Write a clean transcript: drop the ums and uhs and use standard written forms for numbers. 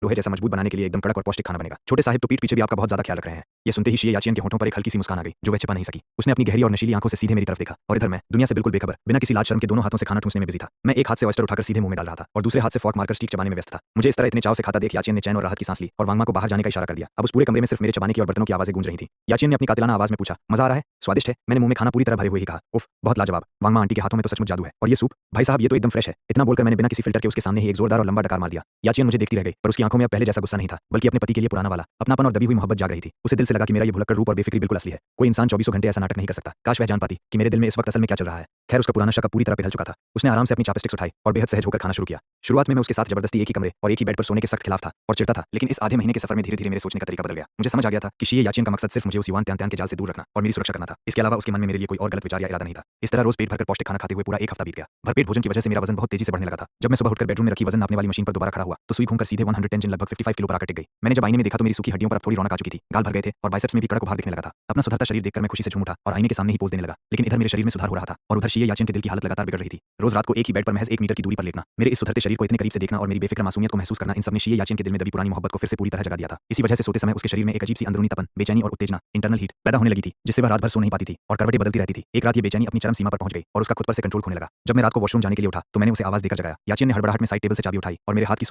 लोहे जैसा मजबूत बनाने के लिए एकदम कड़क और पौष्टिक खाना बनेगा। छोटे साहिब तो पीठ पीछे भी आपका बहुत ज्यादा ख्याल रख रहे हैं। ये सुनते ही शीये याचियन के होठों पर एक हल्की सी मुस्कान आ गई, जो वह छिपा नहीं सकी। उसने अपनी गहरी और नशीली आंखों से सीधे मेरी तरफ देखा, और इधर मैं, दुनिया से बिल्कुल बेखबर, बिना किसी लाज शर्म के दोनों हाथों से खाना ठूंसने में बिजी था। मैं एक हाथ से ऑयस्टर उठाकर सीधे मुंह में डाल रहा था, और दूसरे हाथ से फोर्क मारकर स्टीक चबाने में व्यस्त था। मुझे इस तरह इतने चाव से खाता देख याचियन ने चैन और राहत की सांस ली, और वांगमा को बाहर जाने का इशारा कर दिया। अब उस पूरे कमरे में सिर्फ मेरे चबाने की और बर्तनों की आवाजें गूंज रही थी। याचियन ने अपनी कातिलाना आवाज में पूछा, मजा आ रहा है? स्वादिष्ट है? मैंने मुंह में खाना पूरी तरह भरे हुए ही कहा, उफ, बहुत लाजवाब। वांगमा आंटी के हाथों में तो सचमुच जादू है। और ये सूप, भाई साहब, ये तो एकदम फ्रेश है। इतना बोलकर मैंने बिना किसी फिल्टर के उसके सामने ही एक जोरदार और लंबा डकार मार दिया। याचियन मुझे देखती रह गई, पर उसकी आंखों में अब पहले जैसा गुस्सा नहीं था, बल्कि अपने पति के लिए पुराना वाला अपनापन और दबी हुई मोहब्बत जाग रही थी। उसे दिल से लगा कि मेरा ये भुलक्कड़ रूप और बेफिक्री बिल्कुल असली है। कोई इंसान 24 घंटे ऐसा नाटक नहीं कर सकता। काश वह जान पाती कि मेरे दिल में इस वक्त असल में क्या चल रहा है। खैर, उसका पुराना शक अब पूरी तरह पिघल चुका था। उसने आराम से अपनी चॉपस्टिक्स उठाई और बेहद सहज होकर खाना शुरू किया। शुरुआत में मैं उसके साथ जबरदस्ती एक ही कमरे और एक ही बेड पर सोने के सख्त खिलाफ था और चिढ़ता था, लेकिन इस आधे महीने के सफर में धीरे धीरे मेरे सोचने का तरीका बदल गया। मुझे समझ आ गया था कि शीये याचियन का मकसद सिर्फ मुझे उस युवान त्यान के जाल से दूर रखना और मेरी सुरक्षा करना था। इसके अलावा उसके मन में मेरे लिए कोई और गलत विचार या इरादा नहीं था। इस तरह रोज पेट भरकर पौष्टिक खाना खाते हुए पूरा एक हफ्ता बीत गया। भरपेट भोजन की वजह से मेरा वजन बहुत तेजी से बढ़ने लगा था। जब मैं सुबह उठकर बेडरूम में रखी वजन नापने वाली मशीन पर दोबारा खड़ा हुआ, तो सुई घूमकर सीधे 110 जिन लगभग 55 किलो पर आकर टिक गई। मैंने जब आईने में देखा तो मेरी सूखी हड्डियों पर अब थोड़ी रौनक आ चुकी थी, गाल भर गए थे और बाइसेप्स में भी कड़क उभार दिखने लगा था। अपना सुधरता शरीर देखकर मैं खुशी से झूम उठा और आईने के सामने ही पोज देने लगा। लेकिन इधर मेरे शरीर में सुधार हो रहा था और उधर शीये याचियन के दिल की हालत लगातार बिगड़ रही थी। रोज रात को एक ही बेड पर महज 1 मीटर की दूरी पर लेटना, मेरे इस सुधरते शरीर को इतने करीब से देखना और मेरी बेफिक्र मासूमियत को महसूस करना, इन सब ने शीये याचियन के दिल में दबी पुरानी मोहब्बत को फिर से पूरी तरह जगा दिया था। इसी वजह से सोते समय उसके शरीर में एक अजीब सी अंदरूनी तपन, बेचैनी और उत्तेजना, इंटरनल हीट पैदा होने लगी थी, जिससे वह रात भर सो नहीं पाती थी और करवटें बदलती रहती थी। एक रात ये बेचैनी अपनी चरम सीमा पर पहुंच गई और उसका खुद पर से कंट्रोल खोने लगा। जब मैं रात को वॉशरूम जाने के लिए उठा तो मैंने उसे आवाज देकर जगाया। याचियन ने हड़बड़ाहट में साइड टेबल से चाबी उठाई और मेरे हाथ की